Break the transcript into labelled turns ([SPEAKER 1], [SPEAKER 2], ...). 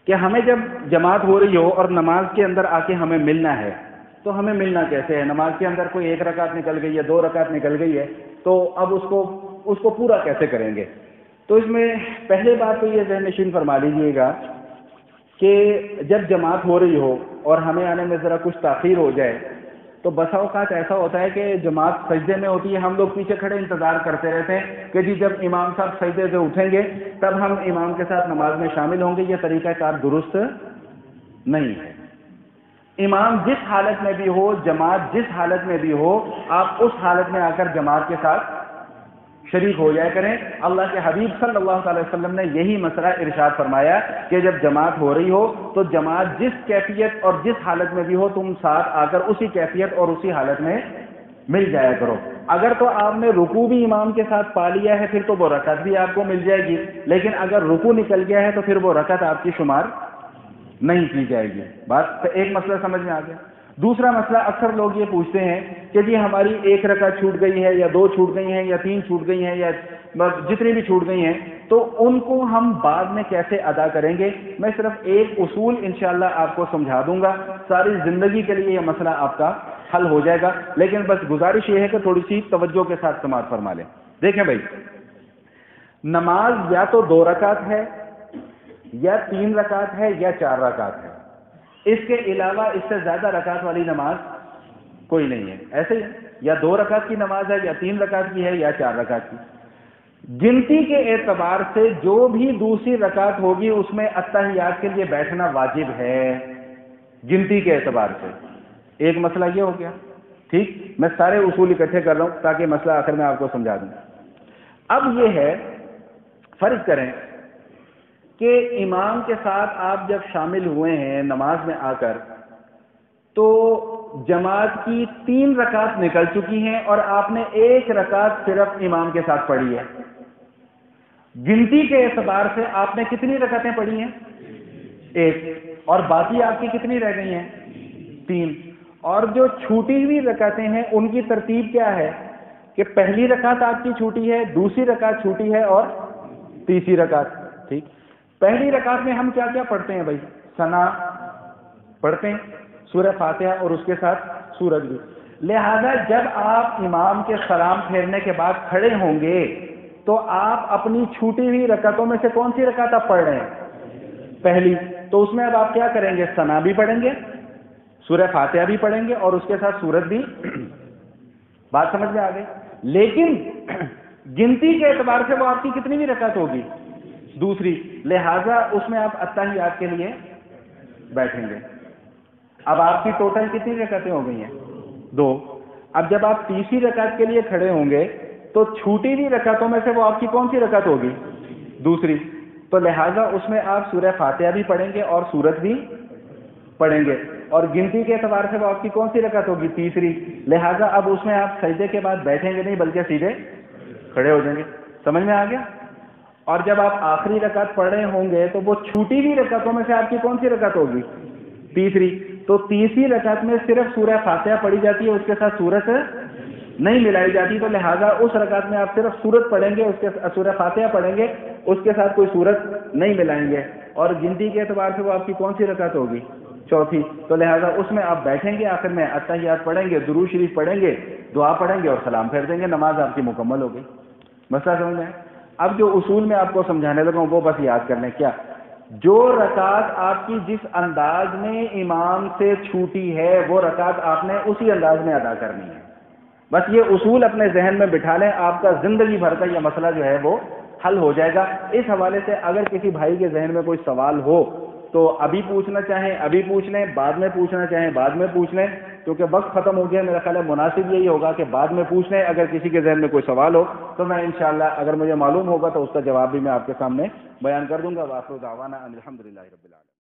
[SPEAKER 1] کہ ہمیں جب جماعت ہو رہی ہو اور نماز کے اندر آ کے ہمیں ملنا ہے تو ہمیں ملنا کیسے ہے؟ نماز کے اندر کوئی 1 رکعت نکل گئی ہے، 2 رکعت نکل گئی ہے، تو اب اس کو پورا کیسے کریں گے؟ تو اس میں پہلے بات تو یہ ذہن نشین فرما لیجیے گا کہ جب جماعت ہو رہی ہو اور ہمیں آنے میں ذرا کچھ تاخیر ہو جائے تو بسا اوقات ایسا ہوتا ہے کہ جماعت سجدے میں ہوتی ہے، ہم لوگ پیچھے کھڑے انتظار کرتے رہتے ہیں کہ جی جب امام صاحب سجدے سے اٹھیں گے تب ہم امام کے ساتھ نماز میں شامل ہوں گے۔ یہ طریقہ کار درست نہیں ہے۔ امام جس حالت میں بھی ہو، جماعت جس حالت میں بھی ہو، آپ اس حالت میں آ کر جماعت کے ساتھ شریک ہو جایا کریں۔ اللہ کے حبیب صلی اللہ علیہ وسلم نے یہی مسئلہ ارشاد فرمایا کہ جب جماعت ہو رہی ہو تو جماعت جس کیفیت اور جس حالت میں بھی ہو تم ساتھ آ کر اسی کیفیت اور اسی حالت میں مل جایا کرو۔ اگر تو آپ نے رکوع بھی امام کے ساتھ پا لیا ہے پھر تو وہ رکعت بھی آپ کو مل جائے گی، لیکن اگر رکوع نکل گیا ہے تو پھر وہ رکعت آپ کی شمار نہیں کی جائے گی۔ بات ایک مسئلہ سمجھ میں آ گیا۔ دوسرا مسئلہ، اکثر لوگ یہ پوچھتے ہیں کہ جی ہماری 1 رکعت چھوٹ گئی ہے یا 2 چھوٹ گئی ہیں یا 3 چھوٹ گئی ہیں یا جتنی بھی چھوٹ گئی ہیں تو ان کو ہم بعد میں کیسے ادا کریں گے؟ میں صرف ایک اصول انشاءاللہ آپ کو سمجھا دوں گا، ساری زندگی کے لیے یہ مسئلہ آپ کا حل ہو جائے گا، لیکن بس گزارش یہ ہے کہ تھوڑی سی توجہ کے ساتھ سماعت فرما لیں۔ دیکھیں بھائی، نماز یا تو 2 رکعت ہے یا 3 رکعت ہے یا 4 رکعت ہے، اس کے علاوہ اس سے زیادہ رکعت والی نماز کوئی نہیں ہے۔ ایسے ہی یا 2 رکعت کی نماز ہے یا 3 رکعت کی ہے یا 4 رکعت کی۔ گنتی کے اعتبار سے جو بھی دوسری رکعت ہوگی اس میں اتحیات کے لیے بیٹھنا واجب ہے، گنتی کے اعتبار سے۔ ایک مسئلہ یہ ہو گیا، ٹھیک؟ میں سارے اصول اکٹھے کر رہا ہوں تاکہ مسئلہ آخر میں آپ کو سمجھا دوں۔ اب یہ ہے، فرض کریں کہ امام کے ساتھ آپ جب شامل ہوئے ہیں نماز میں آ کر تو جماعت کی 3 رکعت نکل چکی ہیں اور آپ نے 1 رکعت صرف امام کے ساتھ پڑھی ہے۔ گنتی کے اعتبار سے آپ نے کتنی رکعتیں پڑھی ہیں؟ 1، اور باقی آپ کی کتنی رہ گئی ہیں؟ 3۔ اور جو چھوٹی ہوئی رکعتیں ہیں ان کی ترتیب کیا ہے کہ پہلی رکعت آپ کی چھوٹی ہے، دوسری رکعت چھوٹی ہے اور تیسری رکعت، ٹھیک؟ پہلی رکعت میں ہم کیا کیا پڑھتے ہیں بھائی؟ ثنا پڑھتے ہیں، سورہ فاتحہ اور اس کے ساتھ سورج بھی۔ لہذا جب آپ امام کے سلام پھیرنے کے بعد کھڑے ہوں گے تو آپ اپنی چھوٹی ہوئی رکعتوں میں سے کون سی رکعت آپ پڑھ رہے ہیں؟ پہلی۔ تو اس میں اب آپ کیا کریں گے؟ ثنا بھی پڑھیں گے، سورہ فاتحہ بھی پڑھیں گے اور اس کے ساتھ سورج بھی۔ بات سمجھ میں آ گئی؟ لیکن گنتی کے اعتبار سے وہ آپ کی کتنی بھی رکعت ہوگی؟ دوسری۔ لہذا اس میں آپ اتحیات کے لیے بیٹھیں گے۔ اب آپ کی ٹوٹل کتنی رکعتیں ہو گئی ہیں؟ 2۔ اب جب آپ تیسری رکعت کے لیے کھڑے ہوں گے تو چھوٹی ہوئی رکعتوں میں سے وہ آپ کی کون سی رکعت ہوگی؟ دوسری۔ تو لہذا اس میں آپ سورہ فاتحہ بھی پڑھیں گے اور سورت بھی پڑھیں گے، اور گنتی کے اعتبار سے وہ آپ کی کون سی رکعت ہوگی؟ تیسری۔ لہذا اب اس میں آپ سجدے کے بعد بیٹھیں گے نہیں بلکہ سیدھے کھڑے ہو جائیں گے۔ سمجھ میں آ گیا؟ اور جب آپ آخری رکعت پڑھ رہے ہوں گے تو وہ چھوٹی ہوئی رکعتوں میں سے آپ کی کون سی رکعت ہوگی؟ تیسری۔ تو تیسری رکعت میں صرف سورہ فاتحہ پڑھی جاتی ہے، اس کے ساتھ سورت نہیں ملائی جاتی، تو لہٰذا اس رکعت میں آپ صرف سورت پڑھیں گے، اس کے سورہ فاتحہ پڑھیں گے، اس کے ساتھ کوئی سورت نہیں ملائیں گے، اور گنتی کے اعتبار سے وہ آپ کی کون سی رکعت ہوگی؟ چوتھی۔ تو لہٰذا اس میں آپ بیٹھیں گے، آخر میں اتحیات پڑھیں گے، درود شریف پڑھیں گے، دعا پڑھیں گے اور سلام پھیر دیں گے، نماز آپ کی مکمل ہو گئی۔ مسئلہ سمجھ میں؟ اب جو اصول میں آپ کو سمجھانے لگا ہوں وہ بس یاد کر لیں۔ کیا؟ جو رکعت آپ کی جس انداز میں امام سے چھوٹی ہے وہ رکعت آپ نے اسی انداز میں ادا کرنی ہے۔ بس یہ اصول اپنے ذہن میں بٹھا لیں، آپ کا زندگی بھر کا یہ مسئلہ جو ہے وہ حل ہو جائے گا۔ اس حوالے سے اگر کسی بھائی کے ذہن میں کوئی سوال ہو تو ابھی پوچھنا چاہیں ابھی پوچھ لیں، بعد میں پوچھنا چاہیں بعد میں پوچھ لیں، کیونکہ وقت ختم ہو گیا۔ میرا خیال ہے مناسب یہی ہوگا کہ بعد میں پوچھ لیں۔ اگر کسی کے ذہن میں کوئی سوال ہو تو میں انشاءاللہ اگر مجھے معلوم ہوگا تو اس کا جواب بھی میں آپ کے سامنے بیان کر دوں گا۔ وآخر دعوانا ان الحمدللہ رب العالمین۔